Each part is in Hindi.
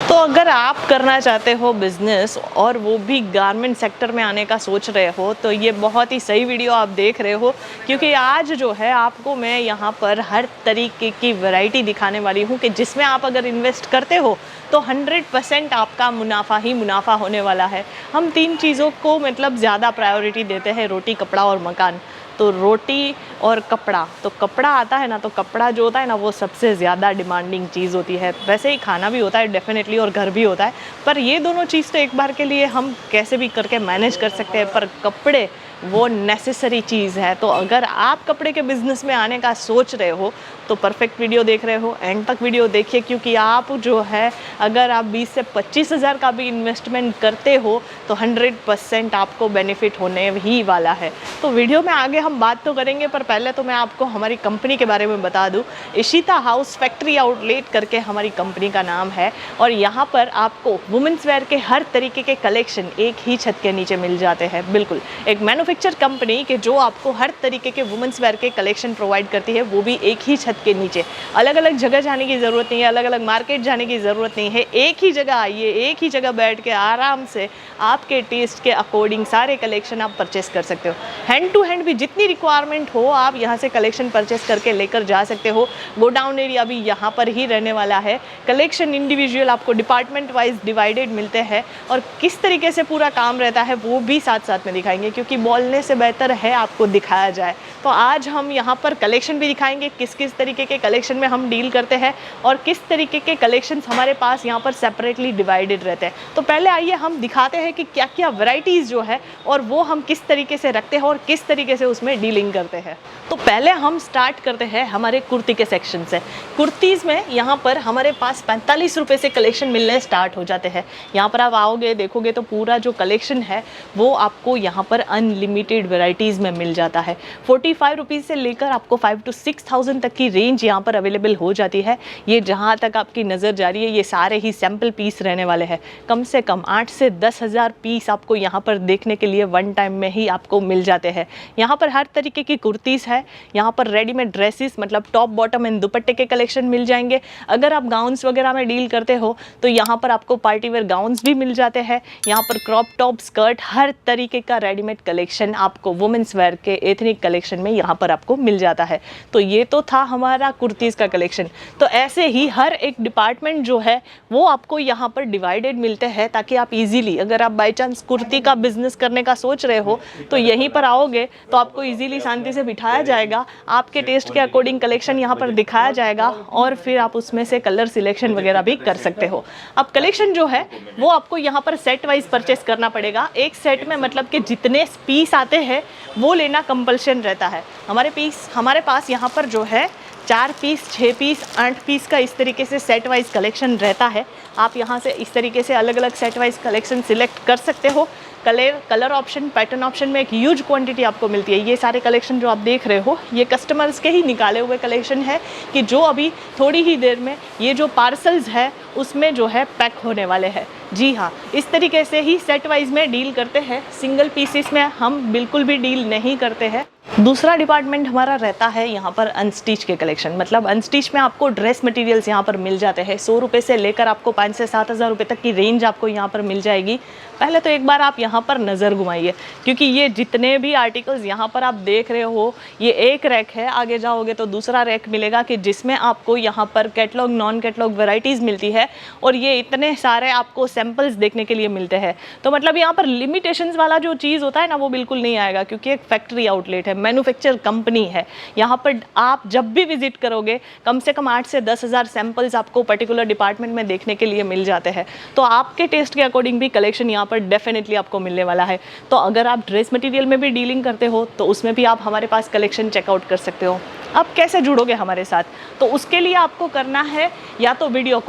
तो अगर आप करना चाहते हो बिजनेस और वो भी गारमेंट सेक्टर में आने का सोच रहे हो तो ये बहुत ही सही वीडियो आप देख रहे हो, क्योंकि आज जो है आपको मैं यहाँ पर हर तरीके की वैरायटी दिखाने वाली हूँ कि जिसमें आप अगर इन्वेस्ट करते हो तो 100% आपका मुनाफा ही मुनाफा होने वाला है। हम तीन चीज़ों को मतलब ज़्यादा प्रायोरिटी देते हैं, रोटी, कपड़ा और मकान। तो रोटी और कपड़ा, तो कपड़ा आता है ना, तो कपड़ा जो होता है ना वो सबसे ज़्यादा डिमांडिंग चीज़ होती है। वैसे ही खाना भी होता है डेफिनेटली और घर भी होता है, पर ये दोनों चीज़ तो एक बार के लिए हम कैसे भी करके मैनेज कर सकते हैं, पर कपड़े वो नेसेसरी चीज़ है। तो अगर आप कपड़े के बिज़नेस में आने का सोच रहे हो तो परफेक्ट वीडियो देख रहे हो, एंड तक वीडियो देखिए, क्योंकि आप जो है अगर आप 20 से 25 हज़ार का भी इन्वेस्टमेंट करते हो तो 100% आपको बेनिफिट होने ही वाला है। तो वीडियो में आगे हम बात तो करेंगे, पर पहले तो मैं आपको हमारी कंपनी के बारे में बता दूं। इशिता हाउस फैक्ट्री आउटलेट करके हमारी कंपनी का नाम है, और यहाँ पर आपको वुमेंस वेयर के हर तरीके के कलेक्शन एक ही छत के नीचे मिल जाते हैं। बिल्कुल एक मैन्युफैक्चर कंपनी के जो आपको हर तरीके के वुमेंस वेयर के कलेक्शन प्रोवाइड करती है, वो भी एक ही छत के नीचे। अलग अलग जगह जाने की ज़रूरत नहीं है, अलग अलग मार्केट जाने की ज़रूरत नहीं है। एक ही जगह आइए, एक ही जगह बैठ के आराम से आपके टेस्ट के अकॉर्डिंग सारे कलेक्शन आप परचेस कर सकते हो। हैंड टू हैंड भी जितनी रिक्वायरमेंट हो आप यहाँ से कलेक्शन परचेस करके लेकर जा सकते हो। गोडाउन एरिया भी यहाँ पर ही रहने वाला है। कलेक्शन इंडिविजुअल आपको डिपार्टमेंट वाइज डिवाइडेड मिलते हैं, और किस तरीके से पूरा काम रहता है वो भी साथ साथ में दिखाएंगे, क्योंकि बोलने से बेहतर है आपको दिखाया जाए। तो आज हम यहाँ पर कलेक्शन भी दिखाएंगे, किस किस तरीके के कलेक्शन में हम डील करते हैं और किस तरीके के कलेक्शंस हमारे पास यहाँ पर सेपरेटली डिवाइडेड रहते हैं। तो पहले आइए हम दिखाते हैं कि क्या क्या वैरायटीज़ जो है और वो हम किस तरीके से रखते हैं और किस तरीके से उसमें डीलिंग करते हैं। तो पहले हम स्टार्ट करते हैं हमारे कुर्ती के सेक्शन से। कुर्तीज़ में यहाँ पर हमारे पास 45 रुपये से कलेक्शन मिलने स्टार्ट हो जाते हैं। यहाँ पर आप आओगे देखोगे तो पूरा जो कलेक्शन है वो आपको यहाँ पर अनलिमिटेड वैरायटीज़ में मिल जाता है। 45 रुपीज़ से लेकर आपको 5 to 6,000 तक की रेंज यहाँ पर अवेलेबल हो जाती है। ये जहाँ तक आपकी नज़र जा रही है ये सारे ही सैम्पल पीस रहने वाले हैं। कम से कम 8 से 10 हज़ार पीस आपको यहाँ पर देखने के लिए वन टाइम में ही आपको मिल जाते हैं। यहाँ पर हर तरीके की कुर्तीज़ है। यहाँ पर रेडीमेड ड्रेसेस मतलब टॉप बॉटम एंड दुपट्टे के कलेक्शन मिल जाएंगे। अगर आप गाउन्स वगैरह में डील करते हो तो यहाँ पर आपको पार्टी वेयर गाउन्स भी मिल जाते हैं। यहाँ पर क्रॉप टॉप, स्कर्ट, हर तरीके का रेडीमेड कलेक्शन आपको वुमेन्स वेयर के एथनिक कलेक्शन में यहाँ पर आपको मिल जाता है। तो ये तो था हमारा कुर्तीज़ का कलेक्शन। तो ऐसे ही हर एक डिपार्टमेंट जो है वो आपको यहाँ पर डिवाइडेड मिलते हैं, ताकि आप इजीली अगर आप बाई चांस कुर्ती का बिजनेस करने का सोच रहे हो तो यहीं पर आओगे तो आपको इजीली शांति से बिठाया जाएगा, आपके टेस्ट के अकॉर्डिंग कलेक्शन यहाँ पर दिखाया जाएगा और फिर आप उसमें से कलर सिलेक्शन वगैरह भी कर सकते हो। अब कलेक्शन जो है वो आपको यहाँ पर सेट वाइज परचेस करना पड़ेगा। एक सेट में मतलब कि जितने पीस आते हैं वो लेना कंपल्शन रहता है। हमारे पास यहाँ पर जो है 4 पीस, 6 पीस, 8 पीस का इस तरीके से सेट वाइज कलेक्शन रहता है। आप यहाँ से इस तरीके से अलग अलग सेट वाइज कलेक्शन सिलेक्ट कर सकते हो। कलर ऑप्शन, पैटर्न ऑप्शन में एक ह्यूज क्वांटिटी आपको मिलती है। ये सारे कलेक्शन जो आप देख रहे हो ये कस्टमर्स के ही निकाले हुए कलेक्शन है, कि जो अभी थोड़ी ही देर में ये जो पार्सल्स है उसमें जो है पैक होने वाले हैं। जी हाँ, इस तरीके से ही सेट वाइज में डील करते हैं। सिंगल पीसेस में हम बिल्कुल भी डील नहीं करते हैं। दूसरा डिपार्टमेंट हमारा रहता है यहाँ पर अनस्टिच के कलेक्शन। मतलब अनस्टिच में आपको ड्रेस मटेरियल्स यहाँ पर मिल जाते हैं। 100 रुपये से लेकर आपको 5 से 7 हज़ार रुपये तक की रेंज आपको यहाँ पर मिल जाएगी। पहले तो एक बार आप यहाँ पर नज़र घुमाइए, क्योंकि ये जितने भी आर्टिकल्स यहाँ पर आप देख रहे हो ये एक रैक है। आगे जाओगे तो दूसरा रैक मिलेगा कि जिसमें आपको यहाँ पर कैटलॉग, नॉन कैटलॉग वैरायटीज़ मिलती है, और ये इतने सारे आपको सैम्पल्स देखने के लिए मिलते हैं। तो मतलब यहाँ पर लिमिटेशंस वाला जो चीज़ होता है ना वो बिल्कुल नहीं आएगा, क्योंकि एक फैक्ट्री आउटलेट है, मैन्युफैक्चर कंपनी है। यहाँ पर आप जब भी विजिट करोगे कम से कम 8 से 10 हज़ार सैम्पल्स आपको पर्टिकुलर डिपार्टमेंट में देखने के लिए मिल जाते हैं। तो आपके टेस्ट के अकॉर्डिंग भी कलेक्शन यहाँ पर डेफिनेटली आपको मिलने वाला है। तो अगर आप ड्रेस मटेरियल में भी डीलिंग करते हो तो उसमें भी आप हमारे पास कलेक्शन चेकआउट कर सकते हो। अब कैसे जुड़ोगे हमारे साथ, तो उसके लिए आपको करना है या तो वीडियो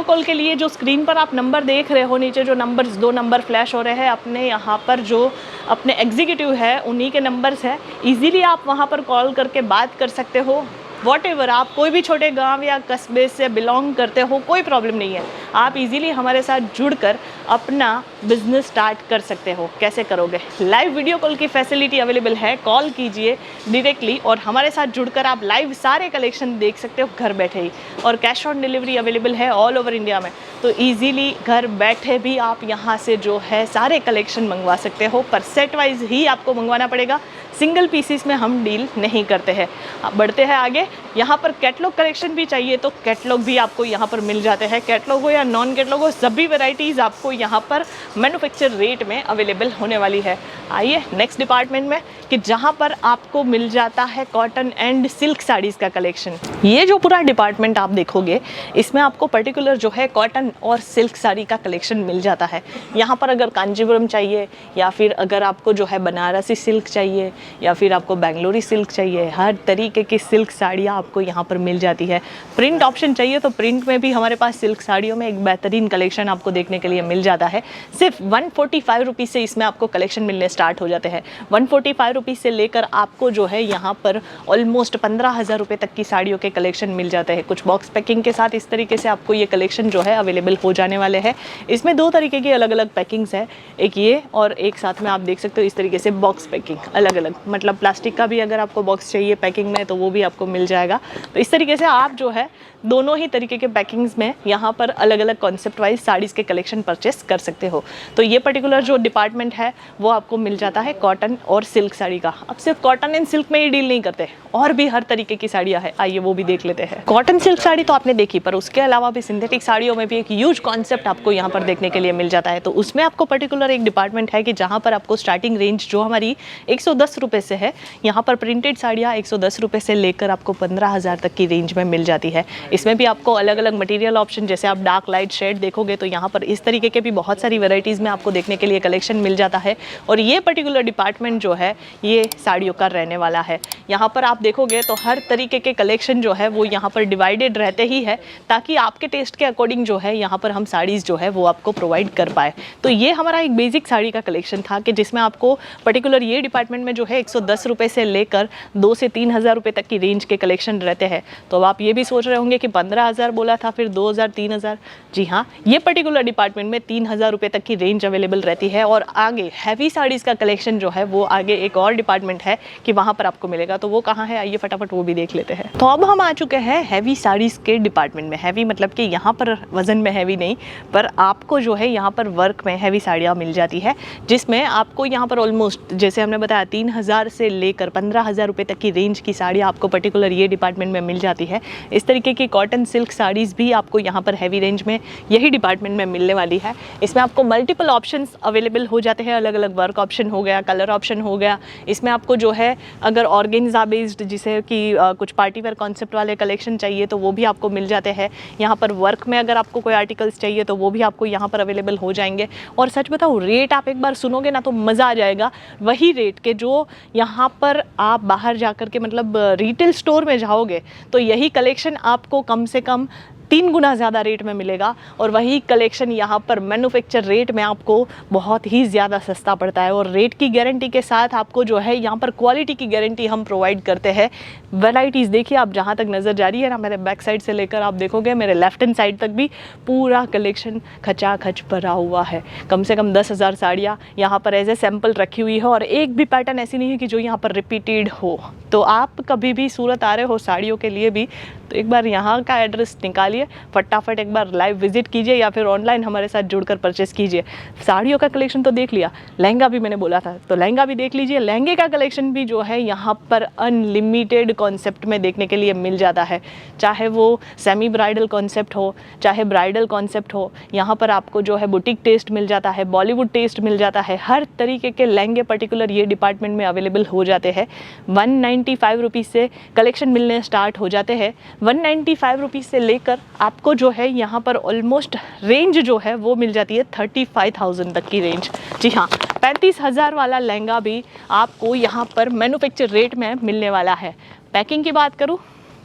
कॉल के लिए जो स्क्रीन पर आप नंबर देख रहे हो, नीचे जो नंबर्स 2 नंबर फ्लैश हो रहे हैं अपने यहाँ पर जो अपने एग्जीक्यूटिव है उन्हीं के नंबर्स है। इजीली आप वहाँ पर कॉल करके बात कर सकते हो। वॉटेवर आप कोई भी छोटे गांव या कस्बे से बिलोंग करते हो, कोई प्रॉब्लम नहीं है, आप इजीली हमारे साथ जुड़कर अपना बिजनेस स्टार्ट कर सकते हो। कैसे करोगे? लाइव वीडियो कॉल की फैसिलिटी अवेलेबल है, कॉल कीजिए डायरेक्टली और हमारे साथ जुड़कर आप लाइव सारे कलेक्शन देख सकते हो घर बैठे ही। और कैश ऑन डिलीवरी अवेलेबल है ऑल ओवर इंडिया में, तो ईजीली घर बैठे भी आप यहाँ से जो है सारे कलेक्शन मंगवा सकते हो। पर सेट वाइज ही आपको मंगवाना पड़ेगा, सिंगल पीसीस में हम डील नहीं करते हैं। अब बढ़ते हैं आगे। यहाँ पर कैटलॉग कलेक्शन भी चाहिए तो कैटलॉग भी आपको यहाँ पर मिल जाते हैं। कैटलॉग हो या नॉन कैटलॉग हो, सभी वैरायटीज़ आपको यहाँ पर मैन्युफैक्चर रेट में अवेलेबल होने वाली है। आइए नेक्स्ट डिपार्टमेंट में कि जहाँ पर आपको मिल जाता है कॉटन एंड सिल्क साड़ीज़ का कलेक्शन। ये जो पूरा डिपार्टमेंट आप देखोगे इसमें आपको पर्टिकुलर जो है कॉटन और सिल्क साड़ी का कलेक्शन मिल जाता है। यहाँ पर अगर कांजीवरम चाहिए या फिर अगर आपको जो है बनारसी सिल्क चाहिए या फिर आपको बेंगलोरी सिल्क चाहिए, हर तरीके की सिल्क साड़ियाँ आपको यहाँ पर मिल जाती है। प्रिंट ऑप्शन चाहिए तो प्रिंट में भी हमारे पास सिल्क साड़ियों में एक बेहतरीन कलेक्शन आपको देखने के लिए मिल जाता है। सिर्फ 145 रुपीज़ से इसमें आपको कलेक्शन मिलने स्टार्ट हो जाते हैं। 145 रुपीज़ से लेकर आपको जो है यहाँ पर ऑलमोस्ट 15,000 रुपये तक की साड़ियों के कलेक्शन मिल जाते हैं। कुछ बॉक्स पैकिंग के साथ इस तरीके से आपको ये कलेक्शन जो है अवेलेबल हो जाने वाले हैं। इसमें दो तरीके की अलग अलग पैकिंग्स है, एक ये और एक साथ में आप देख सकते हो इस तरीके से बॉक्स पैकिंग अलग अलग, मतलब प्लास्टिक का भी अगर आपको बॉक्स चाहिए पैकिंग में तो वो भी आपको मिल जाएगा। तो इस तरीके से आप जो है दोनों ही तरीके के पैकिंग्स में यहाँ पर अलग अलग कॉन्सेप्ट वाइज साड़ीज़ के कलेक्शन परचेस कर सकते हो। तो ये पर्टिकुलर जो डिपार्टमेंट है वो आपको मिल जाता है कॉटन और सिल्क साड़ी का। अब सिर्फ कॉटन एंड सिल्क में ही डील नहीं करते, और भी हर तरीके की साड़ियाँ है, आइए वो भी देख लेते हैं। कॉटन सिल्क साड़ी तो आपने देखी, पर उसके अलावा भी सिंथेटिक साड़ियों में भी एक ह्यूज कॉन्सेप्ट आपको यहाँ पर देखने के लिए मिल जाता है। तो उसमें आपको पर्टिकुलर एक डिपार्टमेंट है कि जहाँ पर आपको स्टार्टिंग रेंज जो हमारी 110 रुपये से है, यहाँ पर प्रिंटेड साड़ियाँ 110 रुपये से लेकर आपको 15,000 तक की रेंज में मिल जाती है। इसमें भी आपको अलग अलग मटेरियल ऑप्शन, जैसे आप डार्क लाइट शेड देखोगे तो यहाँ पर इस तरीके के भी बहुत सारी वैरायटीज़ में आपको देखने के लिए कलेक्शन मिल जाता है। और ये पर्टिकुलर डिपार्टमेंट जो है ये साड़ियों का रहने वाला है। यहाँ पर आप देखोगे तो हर तरीके के कलेक्शन जो है वो यहाँ पर डिवाइडेड रहते ही है, ताकि आपके टेस्ट के अकॉर्डिंग जो है यहाँ पर हम साड़ीज़ जो है वो आपको प्रोवाइड कर पाए। तो ये हमारा एक बेसिक साड़ी का कलेक्शन था कि जिसमें आपको पर्टिकुलर ये डिपार्टमेंट में जो है 110 रुपये से लेकर 2 से 3,000 रुपये तक की रेंज के कलेक्शन रहते हैं। तो अब आप ये भी सोच रहे होंगे कि 15,000 बोला था, फिर 2,000, 3,000। जी हाँ, ये पर्टिकुलर डिपार्टमेंट में 3,000 रुपये तक की रेंज अवेलेबल रहती है। और आगे हैवी साड़ीज़ का कलेक्शन जो है वो आगे एक और डिपार्टमेंट है कि वहाँ पर आपको मिलेगा। तो वो कहाँ है, आइए फटाफट वो भी देख लेते हैं। तो अब हम आ चुके हैं हैवी साड़ीज़ के डिपार्टमेंट में। हैवी मतलब कि यहाँ पर वजन में हैवी नहीं, पर आपको जो है यहाँ पर वर्क में हैवी साड़ियाँ मिल जाती है, जिसमें आपको यहाँ पर ऑलमोस्ट जैसे हमने बताया 3,000 से लेकर 15,000 रुपये तक की रेंज की साड़ियाँ आपको पर्टिकुलर ये डिपार्टमेंट में मिल जाती है। इस तरीके की कॉटन सिल्क साड़ीज़ भी आपको यहाँ पर हैवी रेंज में यही डिपार्टमेंट में मिलने वाली है। इसमें आपको मल्टीपल ऑप्शंस अवेलेबल हो जाते हैं, अलग अलग वर्क ऑप्शन हो गया, कलर ऑप्शन हो गया। इसमें आपको जो है अगर ऑर्गेन्जा बेस्ड जिसे कि कुछ पार्टी वेयर कॉन्सेप्ट वाले कलेक्शन चाहिए तो वो भी आपको मिल जाते हैं। यहाँ पर वर्क में अगर आपको कोई आर्टिकल्स चाहिए तो वो भी आपको यहाँ पर अवेलेबल हो जाएंगे। और सच बताओ, रेट आप एक बार सुनोगे ना तो मज़ा आ जाएगा। वही रेट के जो यहाँ पर आप बाहर जा कर के मतलब रिटेल स्टोर में जाओगे तो यही कलेक्शन आपको कम से कम 3 गुना ज़्यादा रेट में मिलेगा। और वही कलेक्शन यहाँ पर मैन्युफैक्चर रेट में आपको बहुत ही ज़्यादा सस्ता पड़ता है। और रेट की गारंटी के साथ आपको जो है यहाँ पर क्वालिटी की गारंटी हम प्रोवाइड करते हैं। वैराइटीज़ देखिए आप, जहाँ तक नज़र जा रही है ना, मेरे बैक साइड से लेकर आप देखोगे मेरे लेफ्ट हैंड साइड तक भी पूरा कलेक्शन खचाखच भरा हुआ है। कम से कम 10,000 साड़ियाँ यहाँ पर एज ए सैम्पल रखी हुई है, और एक भी पैटर्न ऐसी नहीं है कि जो यहाँ पर रिपीटेड हो। तो आप कभी भी सूरत आ रहे हो साड़ियों के लिए भी तो एक बार यहाँ का एड्रेस निकालिए, फटाफट एक बार लाइव विजिट कीजिए या फिर ऑनलाइन हमारे साथ जुड़कर परचेस कीजिए। साड़ियों का कलेक्शन तो देख लिया, लहंगा भी मैंने बोला था तो लहंगा भी देख लीजिए। लहंगे का कलेक्शन भी जो है यहाँ पर अनलिमिटेड कॉन्सेप्ट में देखने के लिए मिल जाता है, चाहे वो सेमी ब्राइडल कॉन्सेप्ट हो चाहे ब्राइडल कॉन्सेप्ट हो। यहाँ पर आपको जो है बुटीक टेस्ट मिल जाता है, बॉलीवुड टेस्ट मिल जाता है, हर तरीके के लहंगे पर्टिकुलर ये डिपार्टमेंट में अवेलेबल हो जाते हैं। 195 रुपीज़ से कलेक्शन मिलने स्टार्ट हो जाते हैं। 195 रुपीज़ से लेकर आपको जो है यहाँ पर ऑलमोस्ट रेंज जो है वो मिल जाती है 35,000 तक की रेंज। जी हाँ, 35,000 वाला लहंगा भी आपको यहाँ पर मैन्युफैक्चर रेट में मिलने वाला है। पैकिंग की बात करूँ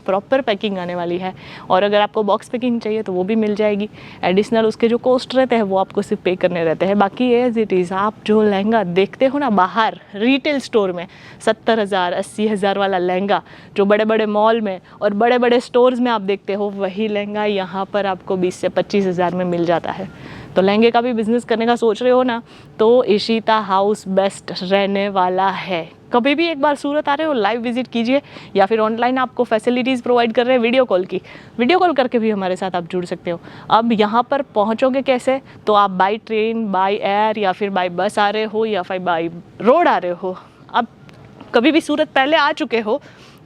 प्रॉपर पैकिंग आने वाली है। और अगर आपको बॉक्स पैकिंग चाहिए तो वो भी मिल जाएगी। एडिशनल उसके जो कॉस्ट रहते हैं वो आपको सिर्फ पे करने रहते हैं। बाकी एज इट इज़ आप जो लहंगा देखते हो ना बाहर रिटेल स्टोर में 70,000 80,000 वाला लहंगा जो बड़े बड़े मॉल में और बड़े बड़े स्टोर्स में आप देखते हो, वही लहंगा यहाँ पर आपको 20 से 25,000 में मिल जाता है। तो लहंगे का भी बिज़नेस करने का सोच रहे हो ना, तो इशिता हाउस बेस्ट रहने वाला है। कभी भी एक बार सूरत आ रहे हो लाइव विजिट कीजिए, या फिर ऑनलाइन आपको फैसिलिटीज़ प्रोवाइड कर रहे हैं वीडियो कॉल की, वीडियो कॉल करके भी हमारे साथ आप जुड़ सकते हो। अब यहाँ पर पहुँचोगे कैसे, तो आप बाई ट्रेन, बाई एयर या फिर बाई बस आ रहे हो या फिर बाई रोड आ रहे हो। अब कभी भी सूरत पहले आ चुके हो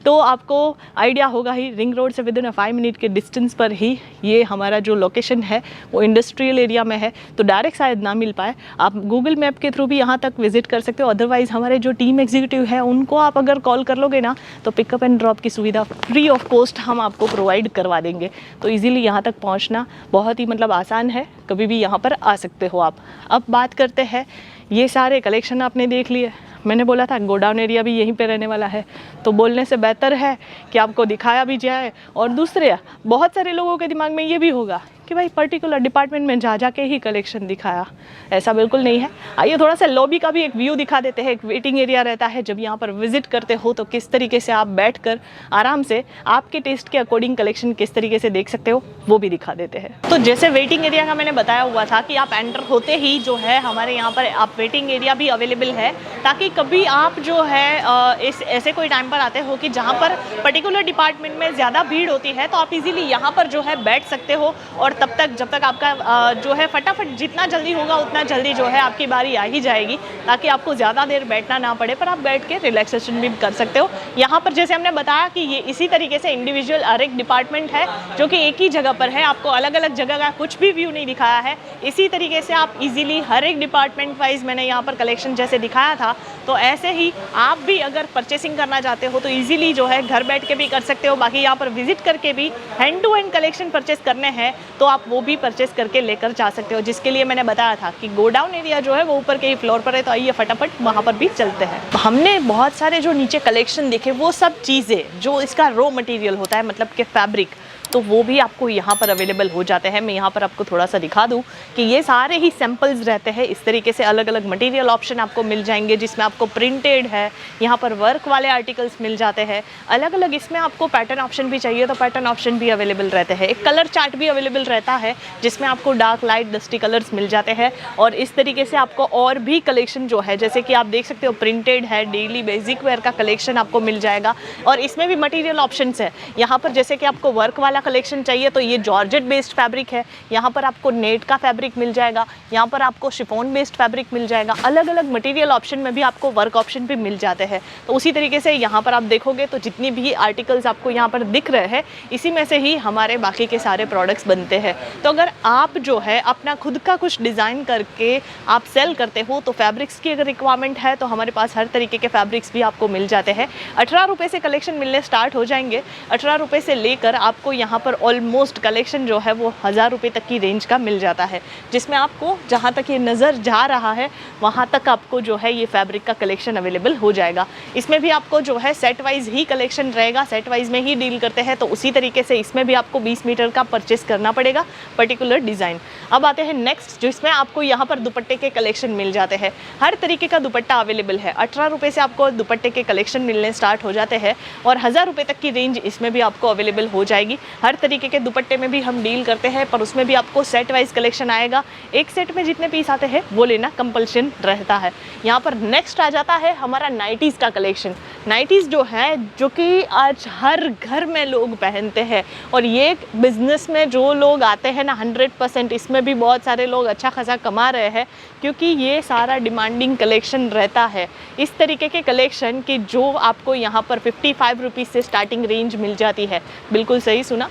तो आपको आइडिया होगा ही, रिंग रोड से विदिन 5 मिनट के डिस्टेंस पर ही ये हमारा जो लोकेशन है वो इंडस्ट्रियल एरिया में है। तो डायरेक्ट शायद ना मिल पाए, आप गूगल मैप के थ्रू भी यहाँ तक विजिट कर सकते हो। अदरवाइज़ हमारे जो टीम एग्जीक्यूटिव है उनको आप अगर कॉल कर लोगे ना तो पिकअप एंड ड्रॉप की सुविधा फ्री ऑफ कॉस्ट हम आपको प्रोवाइड करवा देंगे। तो ईजिली यहाँ तक पहुँचना बहुत ही आसान है, कभी भी यहाँ पर आ सकते हो आप। अब बात करते हैं, ये सारे कलेक्शन आपने देख लिए, मैंने बोला था गोडाउन एरिया भी यहीं पे रहने वाला है, तो बोलने से बेहतर है कि आपको दिखाया भी जाए। और दूसरे बहुत सारे लोगों के दिमाग में ये भी होगा कि भाई पर्टिकुलर डिपार्टमेंट में जा के ही कलेक्शन दिखाया, ऐसा बिल्कुल नहीं है। आइए थोड़ा सा लॉबी का भी एक व्यू दिखा देते हैं। एक वेटिंग एरिया रहता है, जब यहाँ पर विजिट करते हो तो किस तरीके से आप बैठकर आराम से आपके टेस्ट के अकॉर्डिंग कलेक्शन किस तरीके से देख सकते हो वो भी दिखा देते हैं। तो जैसे वेटिंग एरिया का मैंने बताया हुआ था कि आप एंटर होते ही जो है हमारे यहाँ पर आप वेटिंग एरिया भी अवेलेबल है, ताकि कभी आप जो है इस ऐसे कोई टाइम पर आते हो कि जहाँ पर पर्टिकुलर डिपार्टमेंट में ज़्यादा भीड़ होती है, तो आप इजीली यहाँ पर जो है बैठ सकते हो। और तब तक जब तक आपका जो है फटाफट जितना जल्दी होगा उतना जल्दी जो है आपकी बारी आ ही जाएगी, ताकि आपको ज़्यादा देर बैठना ना पड़े, पर आप बैठ के रिलैक्सेशन भी कर सकते हो। यहाँ पर जैसे हमने बताया कि ये इसी तरीके से इंडिविजुअल हर एक डिपार्टमेंट है जो कि एक ही जगह पर है, आपको अलग अलग जगह का कुछ भी व्यू नहीं दिखाया है। इसी तरीके से आप इजीली हर एक डिपार्टमेंट वाइज मैंने यहाँ पर कलेक्शन जैसे दिखाया था, तो ऐसे ही आप भी अगर परचेसिंग करना चाहते हो तो इजीली जो है घर बैठ के भी कर सकते हो। बाकी यहाँ पर विजिट करके भी hand to hand collection purchase करने हैं तो आप वो भी परचेस करके लेकर जा सकते हो, जिसके लिए मैंने बताया था कि गोडाउन एरिया जो है वो ऊपर के ही फ्लोर पर है। तो आइए फटाफट वहाँ पर भी चलते हैं। हमने बहुत सारे जो नीचे कलेक्शन देखे वो सब चीज़ें जो इसका रॉ मटेरियल होता है, मतलब कि फैब्रिक, तो वो भी आपको यहाँ पर अवेलेबल हो जाते हैं। मैं यहाँ पर आपको थोड़ा सा दिखा दूँ कि ये सारे ही सैम्पल्स रहते हैं। इस तरीके से अलग अलग मटेरियल ऑप्शन आपको मिल जाएंगे, जिसमें आपको प्रिंटेड है, यहाँ पर वर्क वाले आर्टिकल्स मिल जाते हैं अलग अलग। इसमें आपको पैटर्न ऑप्शन भी चाहिए तो पैटर्न ऑप्शन भी अवेलेबल रहते हैं। एक कलर चार्ट भी अवेलेबल रहता है जिसमें आपको डार्क लाइट डस्टी कलर्स मिल जाते हैं। और इस तरीके से आपको और भी कलेक्शन जो है, जैसे कि आप देख सकते हो प्रिंटेड है, डेली बेसिक वेयर का कलेक्शन आपको मिल जाएगा। और इसमें भी मटेरियल ऑप्शंस है यहाँ पर, जैसे कि आपको वर्क वाला कलेक्शन चाहिए तो ये जॉर्जेट बेस्ड फैब्रिक है, यहाँ पर आपको नेट का फैब्रिक मिल जाएगा, यहाँ पर आपको शिफॉन बेस्ड फैब्रिक मिल जाएगा। अलग अलग मटेरियल ऑप्शन में भी आपको वर्क ऑप्शन भी मिल जाते हैं। तो उसी तरीके से यहाँ पर आप देखोगे तो जितनी भी आर्टिकल्स आपको यहाँ पर दिख रहे हैं, इसी में से ही हमारे बाकी के सारे प्रोडक्ट्स बनते हैं। तो अगर आप जो है अपना खुद का कुछ डिज़ाइन करके आप सेल करते हो तो फैब्रिक्स की अगर रिक्वायरमेंट है तो हमारे पास हर तरीके के फैब्रिक्स भी आपको मिल जाते हैं। 18 रुपये से कलेक्शन मिलने स्टार्ट हो जाएंगे। 18 रुपये से लेकर आपको यहाँ पर ऑलमोस्ट कलेक्शन जो है वो 1000 रुपये तक की रेंज का मिल जाता है, जिसमें आपको जहाँ तक ये नज़र जा रहा है वहाँ तक आपको जो है ये फैब्रिक का कलेक्शन अवेलेबल हो जाएगा। इसमें भी आपको जो है सेट वाइज ही कलेक्शन रहेगा, सेट वाइज में ही डील करते हैं। तो उसी तरीके से इसमें भी आपको 20 मीटर का परचेस करना पड़ेगा पर्टिकुलर डिज़ाइन। अब आते हैं नेक्स्ट, जिसमें आपको यहाँ पर दुपट्टे के कलेक्शन मिल जाते हैं। हर तरीके का दुपट्टा अवेलेबल है। 18 रुपये से आपको दुपट्टे के कलेक्शन मिलने स्टार्ट हो जाते हैं और 1000 रुपये तक की रेंज इसमें भी आपको अवेलेबल हो जाएगी। हर तरीके के दुपट्टे में भी हम डील करते हैं, पर उसमें भी आपको सेट वाइज कलेक्शन आएगा। एक सेट में जितने पीस आते हैं वो लेना कंपल्शन रहता है। यहाँ पर नेक्स्ट आ जाता है हमारा नाइटीज़ का कलेक्शन। नाइटीज़ जो है, जो कि आज हर घर में लोग पहनते हैं, और ये बिज़नेस में जो लोग आते हैं ना 100% इसमें भी बहुत सारे लोग अच्छा खासा कमा रहे हैं, क्योंकि ये सारा डिमांडिंग कलेक्शन रहता है। इस तरीके के कलेक्शन की जो आपको यहाँ पर 55 रुपीज़ से स्टार्टिंग रेंज मिल जाती है। बिल्कुल सही सुना,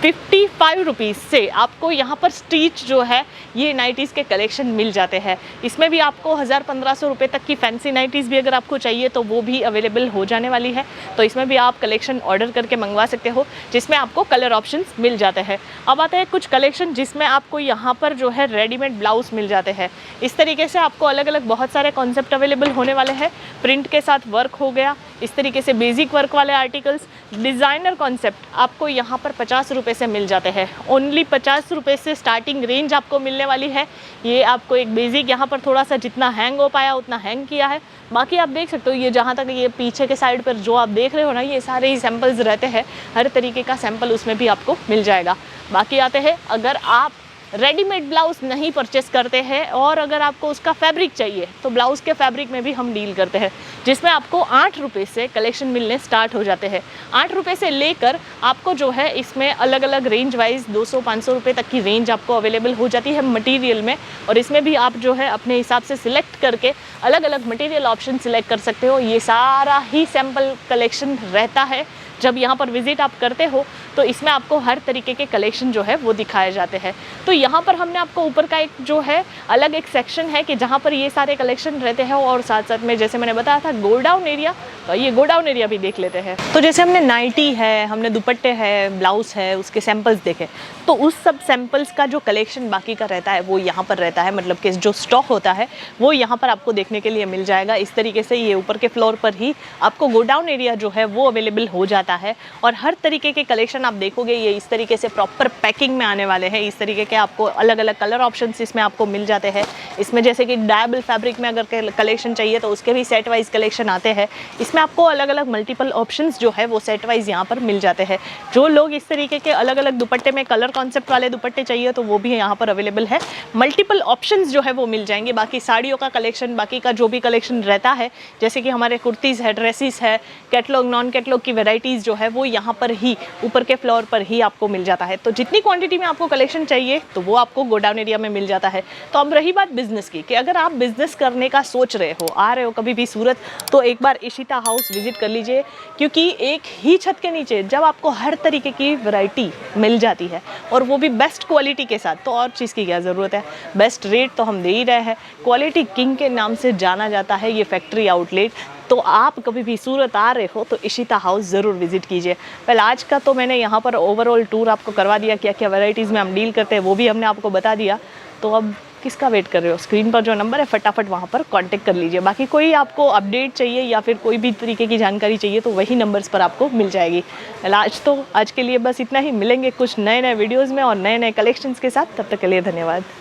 55 रुपीज़ से आपको यहाँ पर स्टिच जो है ये नाइटीज़ के कलेक्शन मिल जाते हैं। इसमें भी आपको 1000-1500 रुपये तक की फैंसी नाइटीज़ भी अगर आपको चाहिए तो वो भी अवेलेबल हो जाने वाली है। तो इसमें भी आप कलेक्शन ऑर्डर करके मंगवा सकते हो, जिसमें आपको कलर ऑप्शंस मिल जाते हैं। अब आते हैं कुछ कलेक्शन जिसमें आपको यहाँ पर जो है रेडीमेड ब्लाउज मिल जाते हैं। इस तरीके से आपको अलग अलग बहुत सारे कॉन्सेप्ट अवेलेबल होने वाले हैं। प्रिंट के साथ वर्क हो गया, इस तरीके से बेसिक वर्क वाले आर्टिकल्स, डिज़ाइनर कॉन्सेप्ट आपको यहाँ पर 50 रुपये से मिल जाते हैं। ओनली 50 रुपये से स्टार्टिंग रेंज आपको मिलने वाली है। ये आपको एक बेसिक यहाँ पर थोड़ा सा जितना हैंग हो पाया उतना हैंग किया है। बाकी आप देख सकते हो ये जहाँ तक ये पीछे के साइड पर जो आप देख रहे हो ना, ये सारे ही सैम्पल्स रहते हैं। हर तरीके का सैम्पल उसमें भी आपको मिल जाएगा। बाकी आते हैं, अगर आप रेडीमेड ब्लाउज़ नहीं परचेस करते हैं और अगर आपको उसका फैब्रिक चाहिए तो ब्लाउज़ के फैब्रिक में भी हम डील करते हैं, जिसमें आपको 8 रुपये से कलेक्शन मिलने स्टार्ट हो जाते हैं। 8 रुपये से लेकर आपको जो है इसमें अलग अलग रेंज वाइज 200-500 रुपये तक की रेंज आपको अवेलेबल हो जाती है मटेरियल में। और इसमें भी आप जो है अपने हिसाब से सिलेक्ट करके अलग अलग मटेरियल ऑप्शन सिलेक्ट कर सकते हो। ये सारा ही सैम्पल कलेक्शन रहता है। जब यहाँ पर विज़िट आप करते हो तो इसमें आपको हर तरीके के कलेक्शन जो है वो दिखाए जाते हैं। तो यहाँ पर हमने आपको ऊपर का एक जो है अलग एक सेक्शन है कि जहाँ पर ये सारे कलेक्शन रहते हैं, और साथ साथ में जैसे मैंने बताया था गोडाउन एरिया, तो ये गोडाउन एरिया भी देख लेते हैं। तो जैसे हमने नाइटी है, हमने दुपट्टे है, ब्लाउज़ है, उसके सैम्पल्स देखे, तो उस सब सैम्पल्स का जो कलेक्शन बाकी का रहता है वो यहाँ पर रहता है। मतलब कि जो स्टॉक होता है वो यहाँ पर आपको देखने के लिए मिल जाएगा। इस तरीके से ये ऊपर के फ्लोर पर ही आपको गोडाउन एरिया जो है वो अवेलेबल हो जाता है। और हर तरीके के कलेक्शन आप देखोगे ये इस तरीके से प्रॉपर पैकिंग में आने वाले हैं। इस तरीके के आपको अलग अलग कलर ऑप्शंस इसमें आपको मिल जाते हैं। इसमें जैसे कि डायबल फैब्रिक में अगर कलेक्शन चाहिए तो उसके भी सेट वाइज कलेक्शन आते हैं। इसमें आपको अलग अलग मल्टीपल ऑप्शंस जो है वो सेट वाइज यहाँ पर मिल जाते हैं। जो लोग इस तरीके के अलग अलग दुपट्टे में कलर कॉन्सेप्ट वाले दुपट्टे चाहिए तो वो भी यहाँ पर अवेलेबल है। मल्टीपल ऑप्शंस जो है वो मिल जाएंगे। बाकी साड़ियों का कलेक्शन, बाकी का जो भी कलेक्शन रहता है, जैसे कि हमारे कुर्तीज़ है, ड्रेसेस है, कैटलॉग नॉन कैटलॉग की वेराइटीज़ जो है वो यहाँ पर ही ऊपर के फ्लोर पर ही आपको मिल जाता है। तो जितनी क्वांटिटी में आपको कलेक्शन चाहिए तो वो आपको गोडाउन एरिया में मिल जाता है। तो अब रही बात बिजनेस की, कि अगर आप बिजनेस करने का सोच रहे हो, आ रहे हो कभी भी सूरत, तो एक बार इशिता हाउस विजिट कर लीजिए। क्योंकि एक ही छत के नीचे जब आपको हर तरीके की वैरायटी मिल जाती है और वो भी बेस्ट क्वालिटी के साथ, तो और चीज़ की क्या ज़रूरत है। बेस्ट रेट तो हम दे ही रहे हैं। क्वालिटी किंग के नाम से जाना जाता है ये फैक्ट्री आउटलेट। तो आप कभी भी सूरत आ रहे हो तो इशिता हाउस ज़रूर विजिट कीजिए। पहले आज का तो मैंने यहाँ पर ओवरऑल टूर आपको करवा दिया, क्या क्या वैरायटीज़ में हम डील करते हैं वो भी हमने आपको बता दिया। तो अब किसका वेट कर रहे हो? स्क्रीन पर जो नंबर है फटाफट वहाँ पर कांटेक्ट कर लीजिए। बाकी कोई आपको अपडेट चाहिए या फिर कोई भी तरीके की जानकारी चाहिए तो वही नंबर्स पर आपको मिल जाएगी। आज के लिए बस इतना ही। मिलेंगे कुछ नए नए वीडियोज़ में और नए नए कलेक्शंस के साथ। तब तक के लिए धन्यवाद।